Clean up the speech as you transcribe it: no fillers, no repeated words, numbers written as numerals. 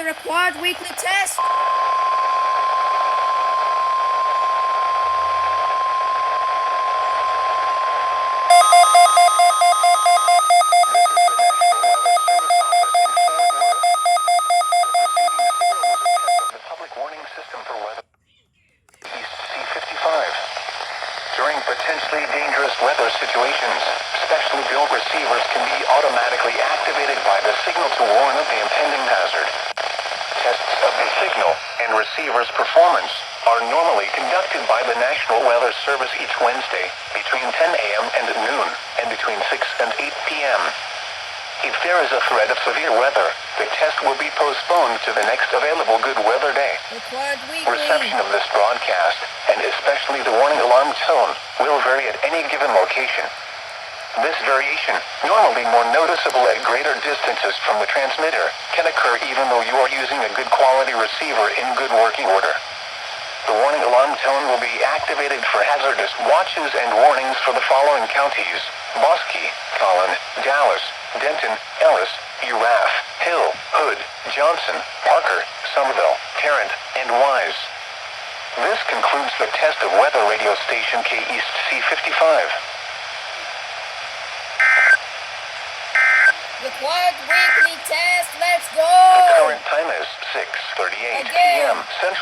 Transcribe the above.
The required weekly test. During potentially dangerous weather situations, specially built receivers can be automatically activated by the signal to warn of the impending hazard. Tests of the signal and receiver's performance are normally conducted by the National Weather Service each Wednesday between 10 a.m. and noon and between 6 and 8 p.m. If there is a threat of severe weather, the test will be postponed to the next available good weather day. Required weekly. Reception of this broadcast, and especially the warning alarm tone, will vary at any given location. This variation, normally more noticeable at greater distances from the transmitter, can occur even though you are using a good quality receiver in good working order. The warning alarm tone will be activated for hazardous watches and warnings for the following counties: Bosque, Collin, Dallas, Denton, Ellis, Urath, Hill, Hood, Johnson, Parker, Somerville, Tarrant, and Wise. This concludes the test of weather radio station K East C55. Required weekly test. Let's go. The current time is 6:38 Again. p.m. Central.